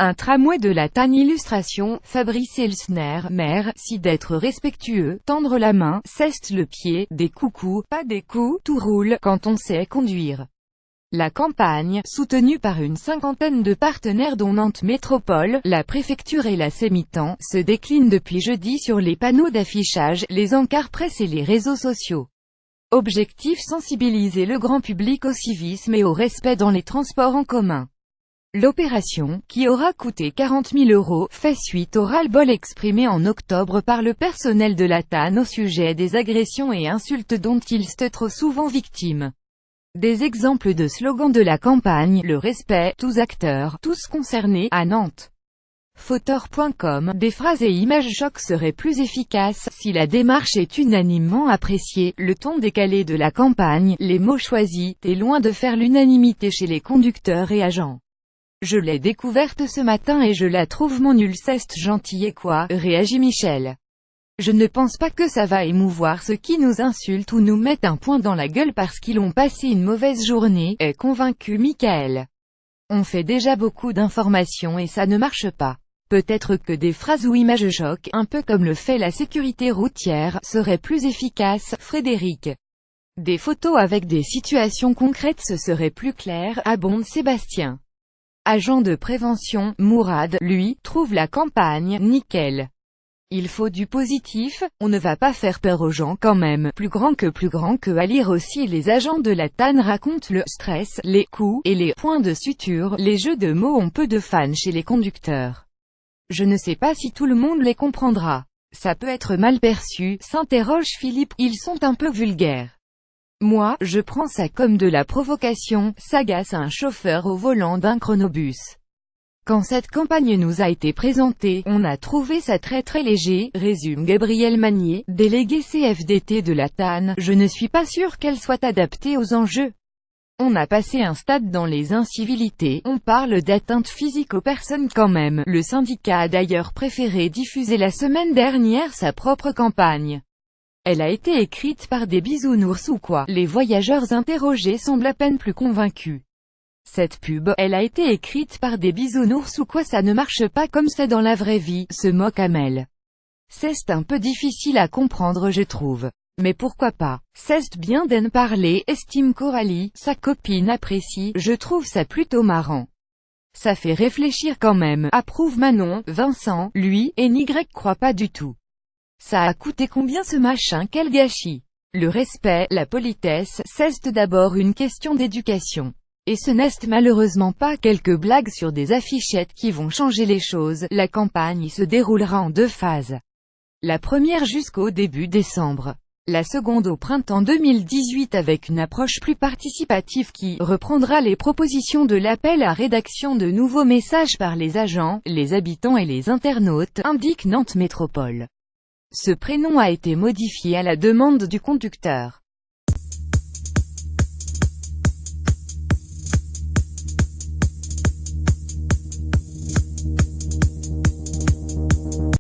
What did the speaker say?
Un tramway de la Tannes. Illustration, Fabrice Elsner. Merci d'être respectueux, tendre la main, ceste le pied, des coucous, pas des coups, tout roule, quand on sait conduire. La campagne, soutenue par une cinquantaine de partenaires dont Nantes Métropole, la préfecture et la Sémitan, se décline depuis jeudi sur les panneaux d'affichage, les encarts presse et les réseaux sociaux. Objectif: sensibiliser le grand public au civisme et au respect dans les transports en commun. L'opération, qui aura coûté 40 000 €, fait suite au ras-le-bol exprimé en octobre par le personnel de la Tannes au sujet des agressions et insultes dont ils sont trop souvent victimes. Des exemples de slogans de la campagne: le respect, tous acteurs, tous concernés, à Nantes. Fauteur.com, des phrases et images choc seraient plus efficaces si la démarche est unanimement appréciée. Le ton décalé de la campagne, les mots choisis, est loin de faire l'unanimité chez les conducteurs et agents. Je l'ai découverte ce matin et je la trouve mon nulle. C'est gentil et quoi, réagit Michel. Je ne pense pas que ça va émouvoir ceux qui nous insultent ou nous mettent un poing dans la gueule parce qu'ils ont passé une mauvaise journée, est convaincu Michael. On fait déjà beaucoup d'informations et ça ne marche pas. Peut-être que des phrases ou images choc, un peu comme le fait la sécurité routière, seraient plus efficaces, Frédéric. Des photos avec des situations concrètes, ce serait plus clair, abonde Sébastien. Agent de prévention, Mourad, lui, trouve la campagne nickel. Il faut du positif, on ne va pas faire peur aux gens quand même, plus grand que à lire aussi. Les agents de la Tannes racontent le stress, les coups, et les points de suture, les jeux de mots ont peu de fans chez les conducteurs. Je ne sais pas si tout le monde les comprendra. Ça peut être mal perçu, s'interroge Philippe, ils sont un peu vulgaires. Moi, je prends ça comme de la provocation, s'agace un chauffeur au volant d'un chronobus. Quand cette campagne nous a été présentée, on a trouvé ça très léger, résume Gabriel Magnier, délégué CFDT de la Tannes. Je ne suis pas sûr qu'elle soit adaptée aux enjeux. On a passé un stade dans les incivilités, on parle d'atteinte physique aux personnes quand même. Le syndicat a d'ailleurs préféré diffuser la semaine dernière sa propre campagne. Elle a été écrite par des bisounours ou quoi? Les voyageurs interrogés semblent à peine plus convaincus. Cette pub, elle a été écrite par des bisounours ou quoi? Ça ne marche pas comme ça dans la vraie vie, se moque Amel. C'est un peu difficile à comprendre je trouve. Mais pourquoi pas? C'est bien d'en parler, estime Coralie, sa copine apprécie, je trouve ça plutôt marrant. Ça fait réfléchir quand même, approuve Manon, Vincent, lui, et n'y croit pas du tout. Ça a coûté combien ce machin? Quel gâchis! Le respect, la politesse, c'est d'abord une question d'éducation. Et ce n'est malheureusement pas quelques blagues sur des affichettes qui vont changer les choses. La campagne se déroulera en 2 phases. La première jusqu'au début décembre. La seconde au printemps 2018 avec une approche plus participative qui reprendra les propositions de l'appel à rédaction de nouveaux messages par les agents, les habitants et les internautes, indique Nantes Métropole. Ce prénom a été modifié à la demande du conducteur.